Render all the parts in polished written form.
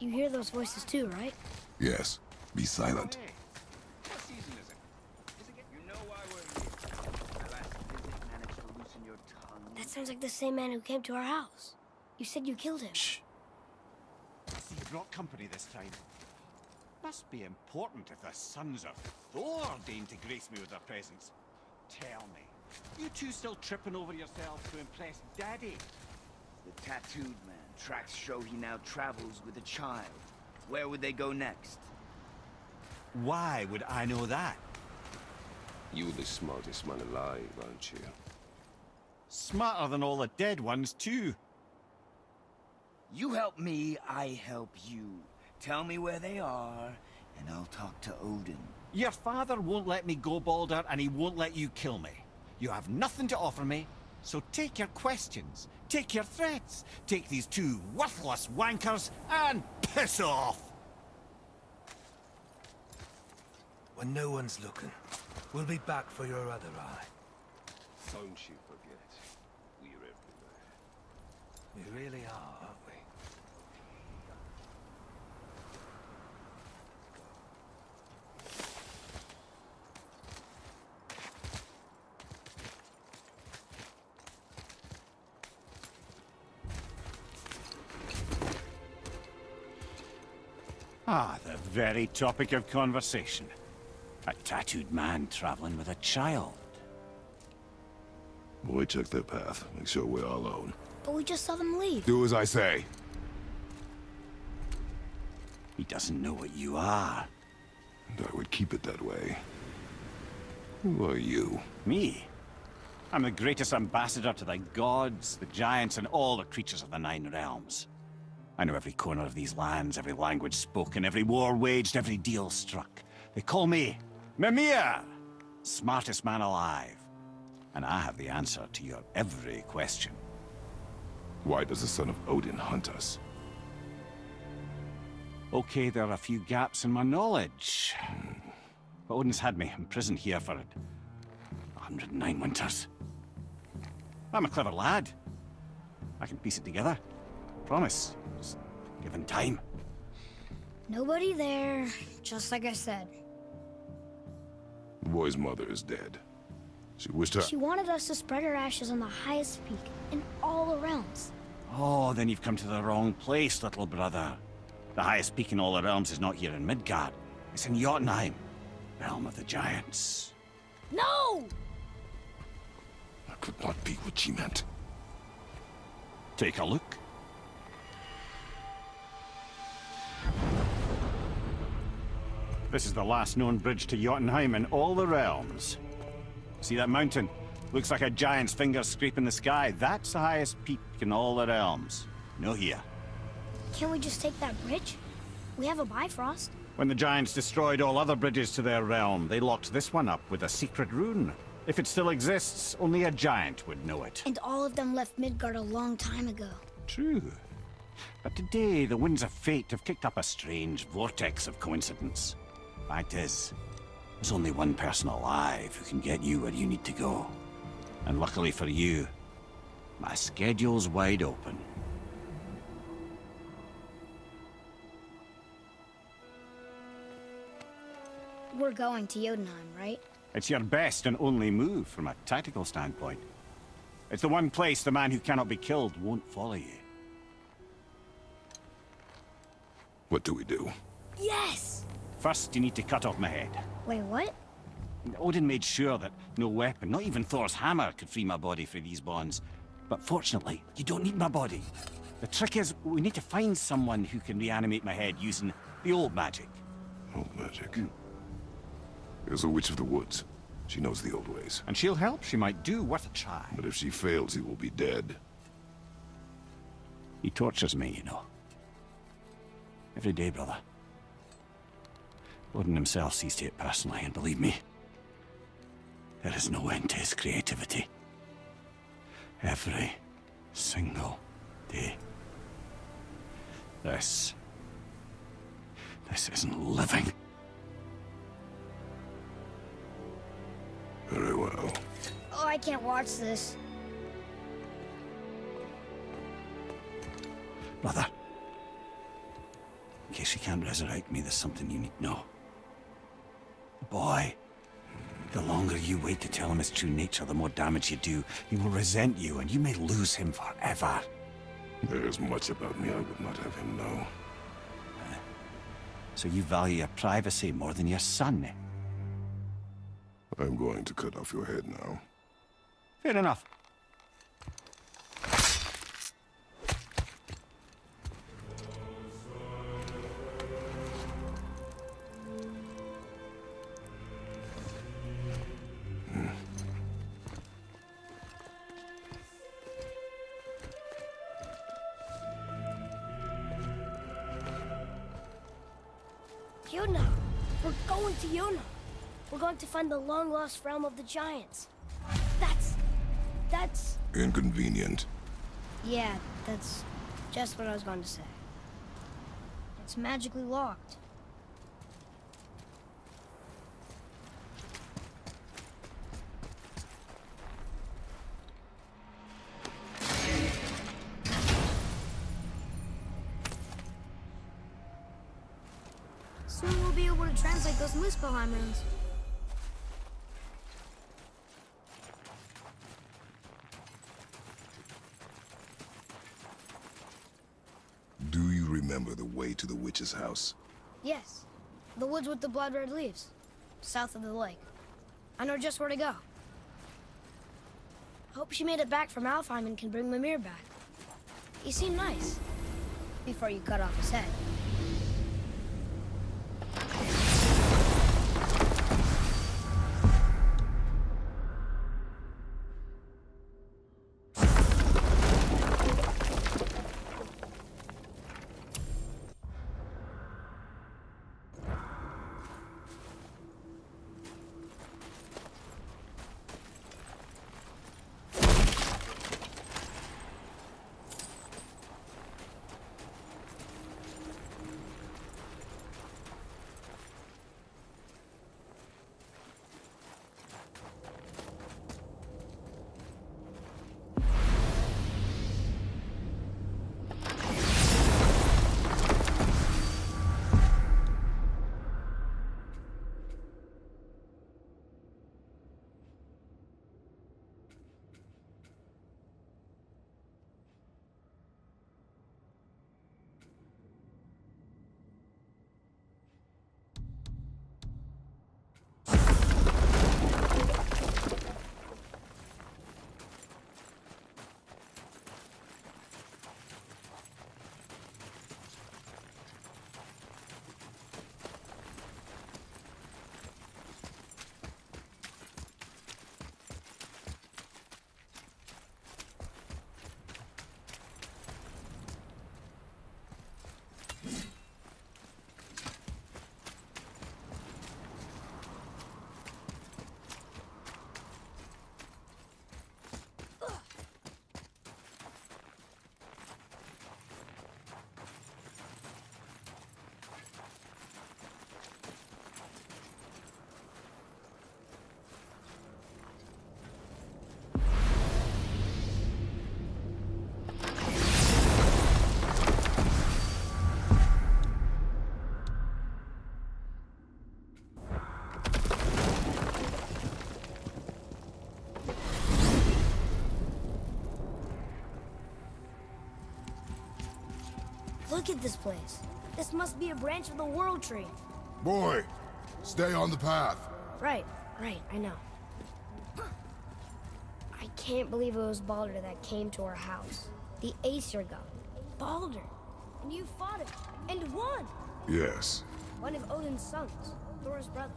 You hear those voices too, right? Yes. Be silent. Hey, what season is it? You know why we're here. My last visit managed to loosen your tongue. That sounds like the same man who came to our house. You said you killed him. Shh. I see you brought company this time. Must be important if the sons of Thor deign to grace me with their presence. Tell me, you two still tripping over yourselves to impress Daddy? The tattooed man. Tracks show he now travels with a child. Where would they go next? Why would I know that? You're the smartest man alive, aren't you? Smarter than all the dead ones, too. You help me, I help you. Tell me where they are, and I'll talk to Odin. Your father won't let me go, Balder, and he won't let you kill me. You have nothing to offer me, so take your questions, take your threats, take these two worthless wankers, and piss off! When no one's looking, we'll be back for your other eye. Don't you forget, we're everywhere. We really are, aren't we? Ah, the very topic of conversation. A tattooed man traveling with a child. Boy, check their path. Make sure we're all alone. But we just saw them leave. Do as I say. He doesn't know what you are. And I would keep it that way. Who are you? Me? I'm the greatest ambassador to the gods, the giants, and all the creatures of the Nine Realms. I know every corner of these lands, every language spoken, every war waged, every deal struck. They call me Mimir, smartest man alive. And I have the answer to your every question. Why does the son of Odin hunt us? Okay, there are a few gaps in my knowledge. But Odin's had me imprisoned here for 109 winters. I'm a clever lad. I can piece it together. Promise. Just given time. Nobody there, just like I said. The boy's mother is dead. She wished her... She wanted us to spread her ashes on the highest peak in all the realms. Oh, then you've come to the wrong place, little brother. The highest peak in all the realms is not here in Midgard. It's in Jotunheim, realm of the giants. No! That could not be what she meant. Take a look. This is the last known bridge to Jotunheim in all the realms. See that mountain? Looks like a giant's finger scraping the sky. That's the highest peak in all the realms. No here. Can't we just take that bridge? We have a Bifrost. When the giants destroyed all other bridges to their realm, they locked this one up with a secret rune. If it still exists, only a giant would know it. And all of them left Midgard a long time ago. True. But today, the winds of fate have kicked up a strange vortex of coincidence. Fact is, there's only one person alive who can get you where you need to go. And luckily for you, my schedule's wide open. We're going to Jotunheim, right? It's your best and only move from a tactical standpoint. It's the one place the man who cannot be killed won't follow you. What do we do? Yes! First, you need to cut off my head. Wait, what? Odin made sure that no weapon, not even Thor's hammer, could free my body from these bonds. But fortunately, you don't need my body. The trick is, we need to find someone who can reanimate my head using the old magic. Old magic. There's a witch of the woods. She knows the old ways. And she'll help. She might do worth a try. But if she fails, he will be dead. He tortures me, you know. Every day, brother. Odin himself sees to it personally, and believe me, there is no end to his creativity. Every single day. This isn't living. Very well. Oh, I can't watch this. Brother, case you can't resurrect me, there's something you need to know. Boy, the longer you wait to tell him his true nature, the more damage you do. He will resent you, and you may lose him forever. There's much about me I would not have him know. So you value your privacy more than your son, eh? I'm going to cut off your head now. Fair enough. Yuna! We're going to Yuna! We're going to find the long-lost realm of the Giants. That's... Inconvenient. Yeah, that's just what I was going to say. It's magically locked. Soon we'll be able to translate those Muspelheim runes. Do you remember the way to the witch's house? Yes. The woods with the blood-red leaves. South of the lake. I know just where to go. Hope she made it back from Alfheim and can bring Mimir back. He seemed nice. Before you cut off his head. Look at this place. This must be a branch of the World Tree. Boy, stay on the path. Right, I know. I can't believe it was Baldur that came to our house. The Aesir god. Baldur. And you fought him. And won! Yes. One of Odin's sons. Thor's brother.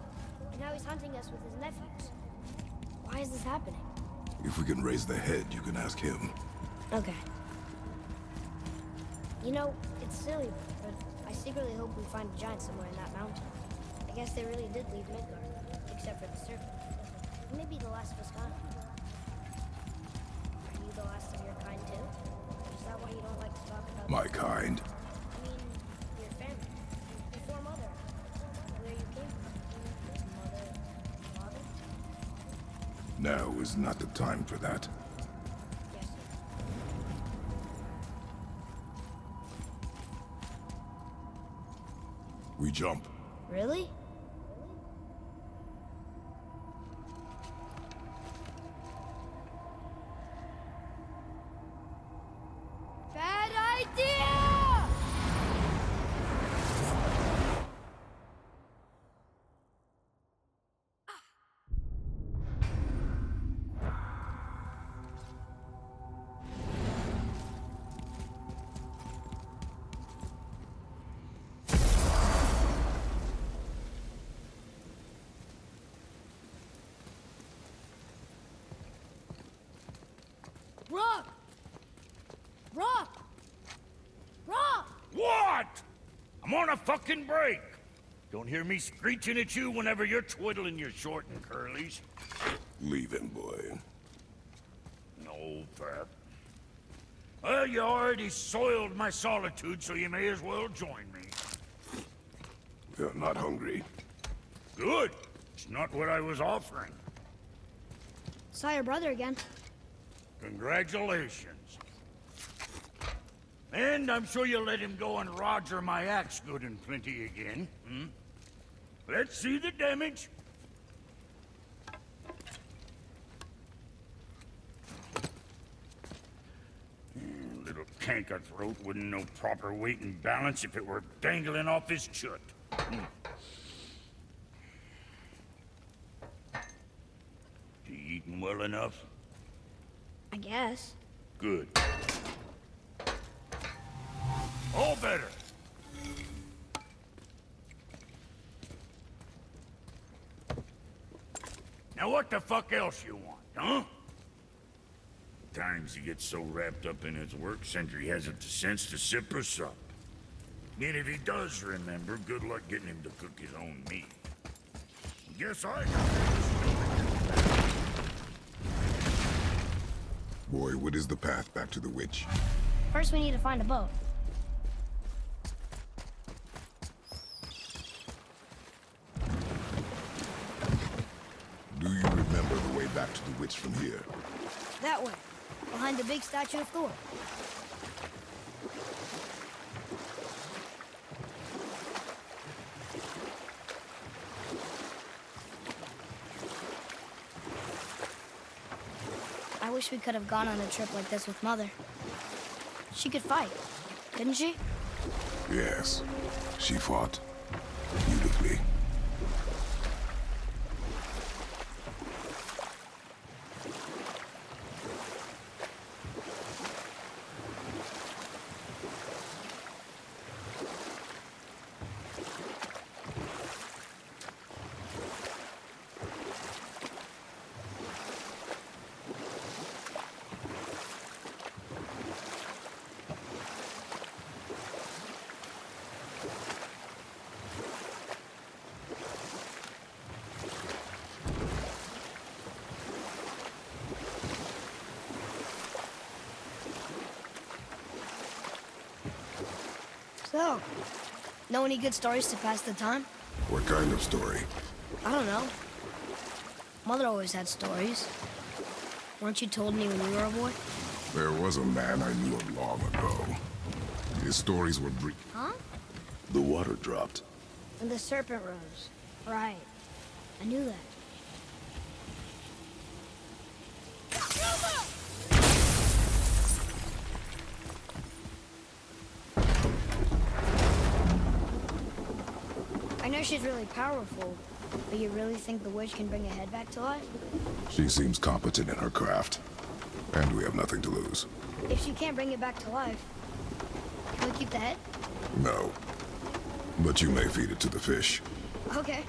And now he's hunting us with his nephews. Why is this happening? If we can raise the head, you can ask him. Okay. You know, it's silly, but I secretly hope we find a giant somewhere in that mountain. I guess they really did leave Midgard, except for the serpent. Maybe the last of us kind. Are you the last of your kind too? Is that why you don't like to talk about... My kind? I mean, your family. Before Mother. Where you came from. Mother, father? Now is not the time for that. Yes, sir. We jump. Really? Bad idea! Rock! Rock! Rock! What? I'm on a fucking break. Don't hear me screeching at you whenever you're twiddling your short and curlies. Leave him, boy. No, Pep. Well, you already soiled my solitude, so you may as well join me. You're not hungry. Good. It's not what I was offering. Saw your brother again. Congratulations. And I'm sure you'll let him go and Roger my axe good and plenty again, hmm? Let's see the damage. Little canker throat wouldn't know proper weight and balance if it were dangling off his chut. You eating well enough? I guess. Good. All better. Now what the fuck else you want, huh? Times he gets so wrapped up in his work, Sentry hasn't the sense to sip or sup. And if he does remember, good luck getting him to cook his own meat. Guess I got Boy, what is the path back to the witch? First we need to find a boat. Do you remember the way back to the witch from here? That way. Behind the big statue of Thor. I wish we could have gone on a trip like this with Mother. She could fight, couldn't she? Yes. She fought beautifully. So, know any good stories to pass the time? What kind of story? I don't know. Mother always had stories. Weren't you told any when you were a boy? There was a man I knew of long ago. His stories were brief. Huh? The water dropped. And the serpent rose. Right. I knew that. I know she's really powerful, but you really think the witch can bring a head back to life? She seems competent in her craft. And we have nothing to lose. If she can't bring it back to life, can we keep the head? No. But you may feed it to the fish. Okay.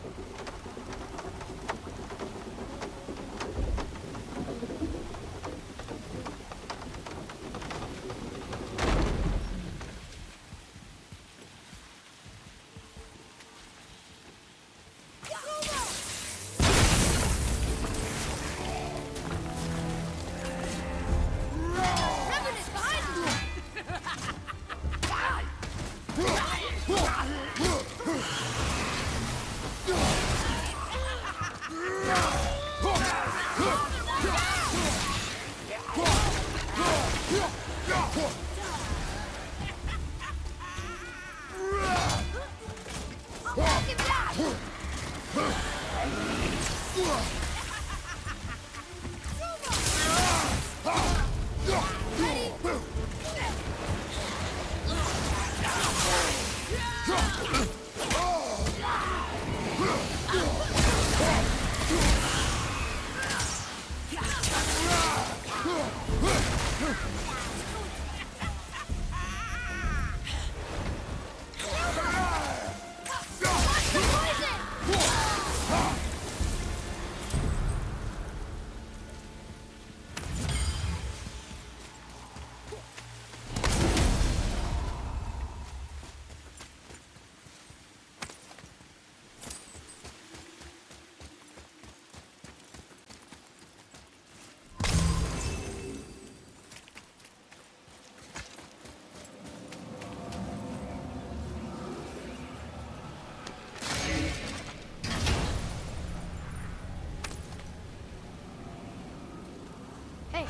Hey,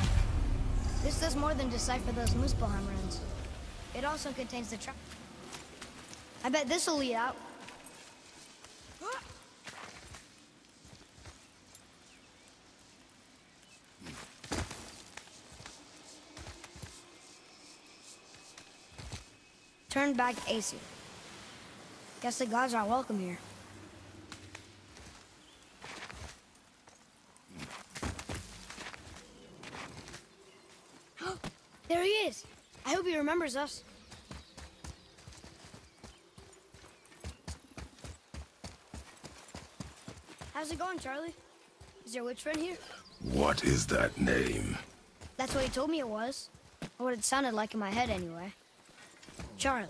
this does more than decipher those Muspelheim runes. It also contains the trap. I bet this'll lead out. Turn back AC. Guess the gods aren't welcome here. There he is! I hope he remembers us. How's it going, Charlie? Is your witch friend here? What is that name? That's what he told me it was. Or what it sounded like in my head, anyway. Charlie.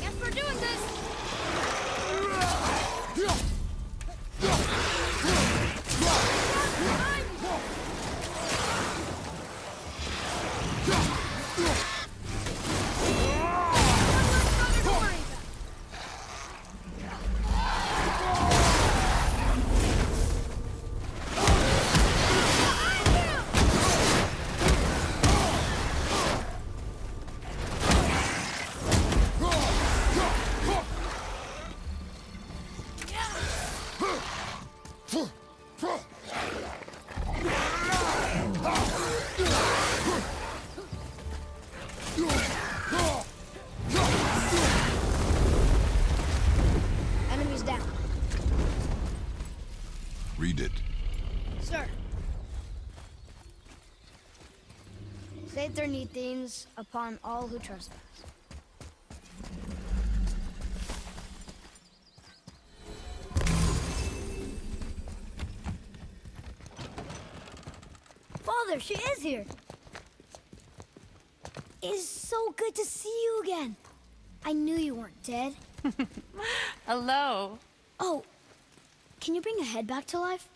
Guess we're doing this! Enemies down. Read it. Sir. Save their Neathines upon all who trespass. Father, she is here. It is so good to see you again. I knew you weren't dead. Hello. Oh, can you bring a head back to life?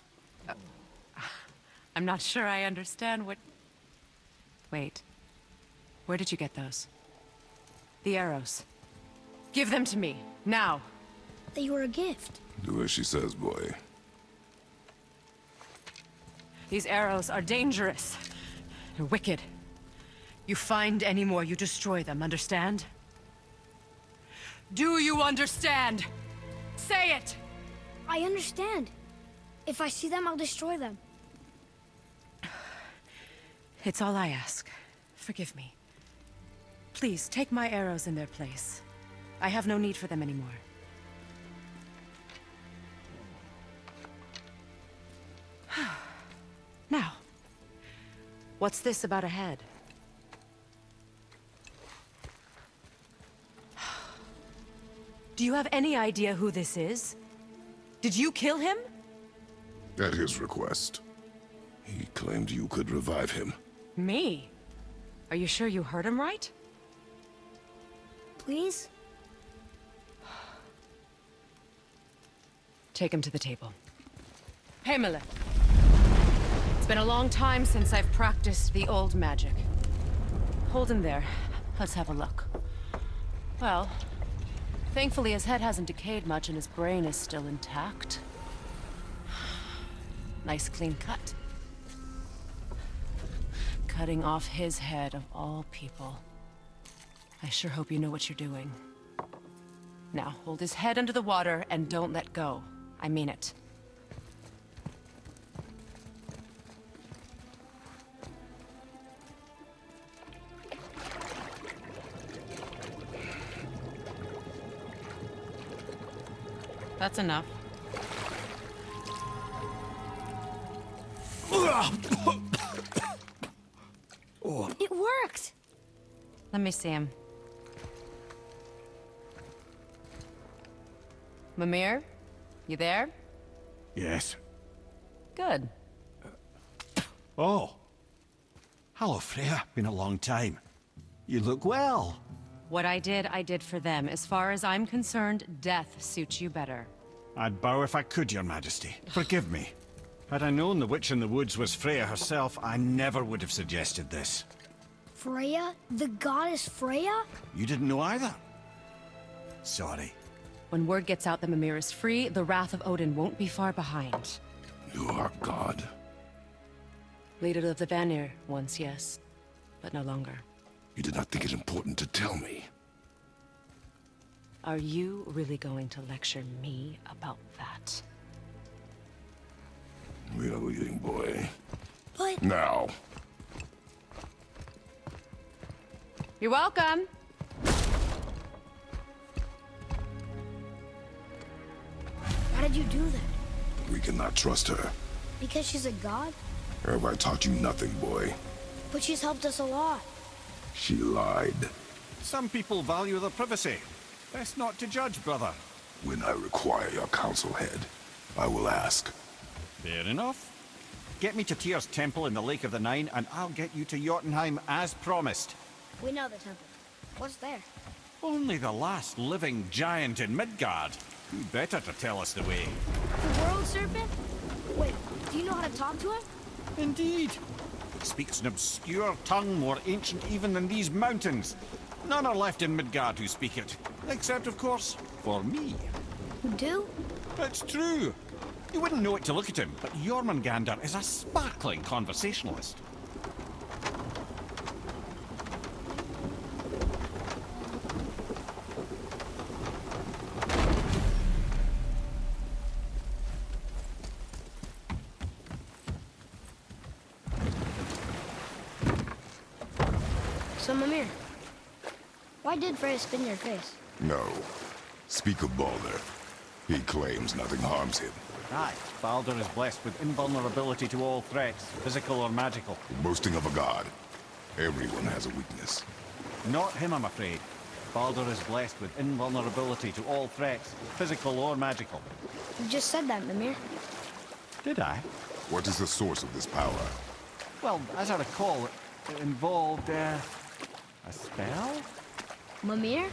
I'm not sure I understand what... Wait. Where did you get those? The arrows. Give them to me, now. They were a gift. Do as she says, boy. These arrows are dangerous. They're wicked. You find any more, you destroy them, understand? Do you understand? Say it! I understand. If I see them, I'll destroy them. It's all I ask. Forgive me. Please, take my arrows in their place. I have no need for them anymore. Now, what's this about a head? Do you have any idea who this is? Did you kill him? At his request. He claimed you could revive him. Me? Are you sure you heard him right? Please? Take him to the table. Hey, Miller. It's been a long time since I've practiced the old magic. Hold him there. Let's have a look. Well, thankfully his head hasn't decayed much and his brain is still intact. Nice clean cut. Cutting off his head of all people. I sure hope you know what you're doing. Now, hold his head under the water and don't let go. I mean it. That's enough. It worked! Let me see him. Mimir? You there? Yes. Good. Oh. Hello, Freya. Been a long time. You look well. What I did for them. As far as I'm concerned, death suits you better. I'd bow if I could, Your Majesty. Forgive me. Had I known the witch in the woods was Freya herself, I never would have suggested this. Freya? The goddess Freya? You didn't know either? Sorry. When word gets out that Mimir is free, the wrath of Odin won't be far behind. You are God. Leader of the Vanir, once, yes. But no longer. You did not think it important to tell me. Are you really going to lecture me about that? We are leaving, boy. But... Now. You're welcome! Why did you do that? We cannot trust her. Because she's a god? Have I taught you nothing, boy? But she's helped us a lot. She lied. Some people value their privacy. Best not to judge, brother. When I require your council head, I will ask. Fair enough. Get me to Tyr's temple in the Lake of the Nine, and I'll get you to Jotunheim as promised. We know the temple. What's there? Only the last living giant in Midgard. Who better to tell us the way? The world serpent? Wait, do you know how to talk to him? Indeed. It speaks an obscure tongue more ancient even than these mountains. None are left in Midgard who speak it. Except, of course, for me. You do? It's true. You wouldn't know it to look at him, but Jormungandr is a sparkling conversationalist. So, Mimir, why did Freya spin your face? No. Speak of Baldur. He claims nothing harms him. Aye, Baldur is blessed with invulnerability to all threats, physical or magical. Boasting of a god. Everyone has a weakness. Not him, I'm afraid. Baldur is blessed with invulnerability to all threats, physical or magical. You just said that, Mimir. Did I? What is the source of this power? Well, as I recall, it involved, a spell? Mimir?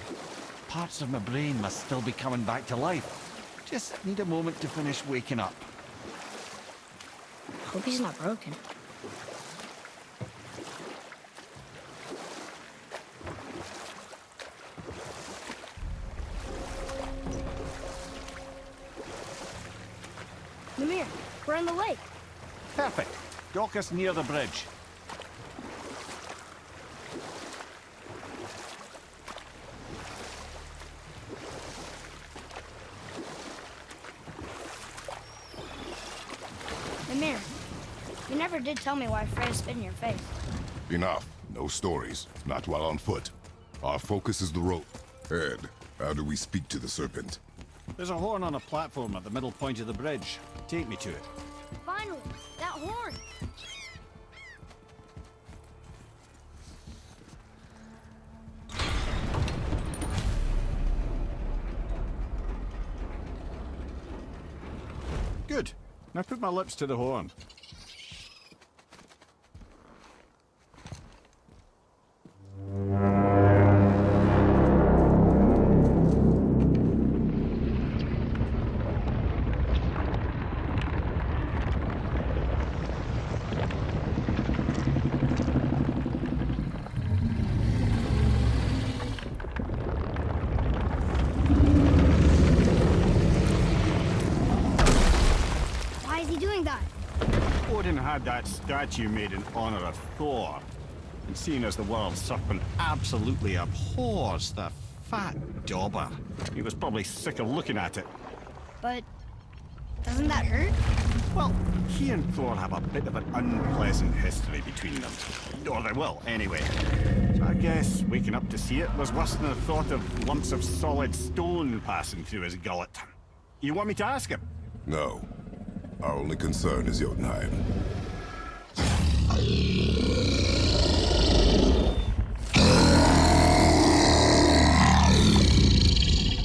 Parts of my brain must still be coming back to life. Just need a moment to finish waking up. Hope he's not broken. Mimir, we're in the lake. Perfect. Dock us near the bridge. Mimir, you never did tell me why Freya spit in your face. Enough. No stories. Not while on foot. Our focus is the rope. Ed, how do we speak to the serpent? There's a horn on a platform at the middle point of the bridge. Take me to it. Finally, that horn! Good. Now put my lips to the horn. Why is he doing that? Odin had that statue made in honor of Thor. And seeing as the world serpent absolutely abhors the fat dauber. He was probably sick of looking at it. But doesn't that hurt? Well, he and Thor have a bit of an unpleasant history between them. Or they will, anyway. So I guess waking up to see it was worse than the thought of lumps of solid stone passing through his gullet. You want me to ask him? No. Our only concern is Jotunheim.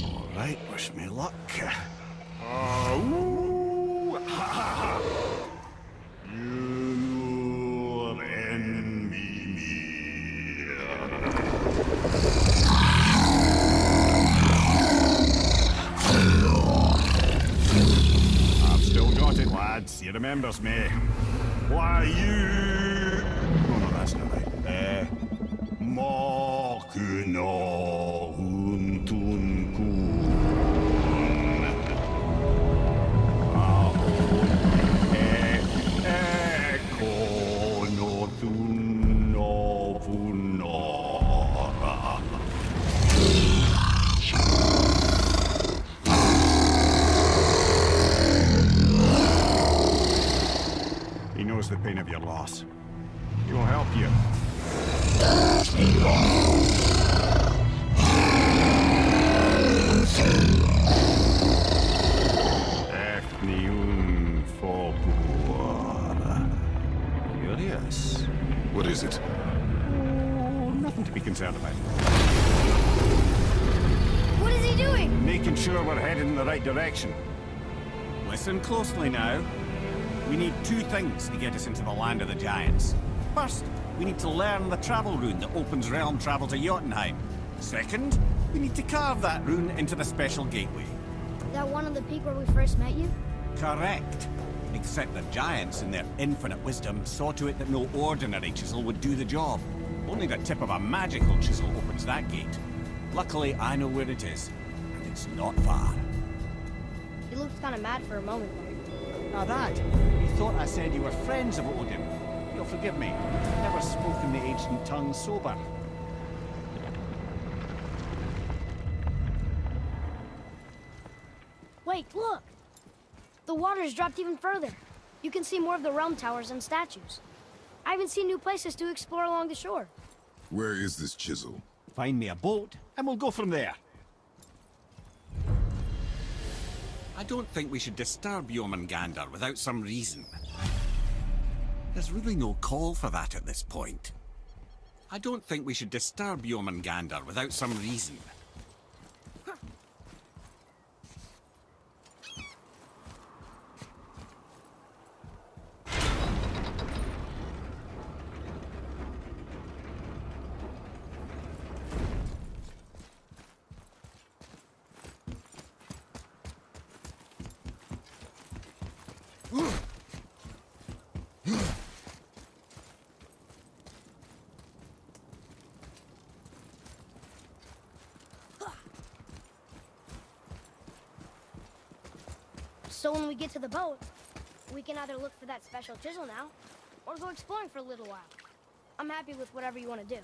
All right, wish me luck. Ooh, ha, ha, ha. You're in Mimir. I've still got it, lads. He remembers me. Why you? Oh no, that's not right. Mokuno Huntunkun. He knows the pain of your loss. He will help you. Curious. What is it? Oh, nothing to be concerned about. What is he doing? Making sure we're headed in the right direction. Listen closely now. We need two things to get us into the land of the giants. First, we need to learn the travel rune that opens realm travel to Jotunheim. Second, we need to carve that rune into the special gateway. That one on the peak where we first met you? Correct. Except the giants, in their infinite wisdom, saw to it that no ordinary chisel would do the job. Only the tip of a magical chisel opens that gate. Luckily, I know where it is, and it's not far. He looked kind of mad for a moment there. Now that, you thought I said you were friends of Odin. You'll forgive me. I've never spoken the ancient tongue sober. Wait, look! The water's dropped even further. You can see more of the realm towers and statues. I even see new places to explore along the shore. Where is this chisel? Find me a boat, and we'll go from there. I don't think we should disturb Jormungandr without some reason. There's really no call for that at this point. I don't think we should disturb Jormungandr without some reason. So when we get to the boat, we can either look for that special chisel now, or go exploring for a little while. I'm happy with whatever you want to do.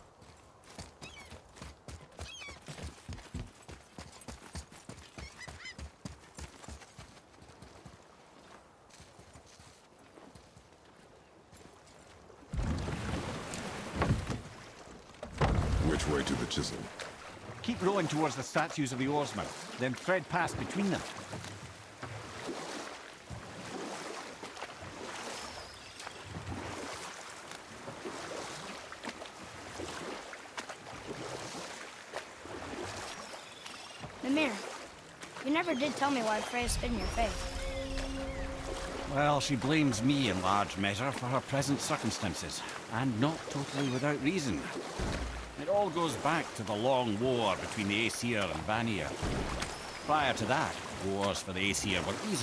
Which way to the chisel? Keep rowing towards the statues of the oarsmen, then thread past between them. Mimir, you never did tell me why Freya spit in your face. Well, she blames me in large measure for her present circumstances, and not totally without reason. It all goes back to the long war between the Aesir and Vanir. Prior to that, wars for the Aesir were easily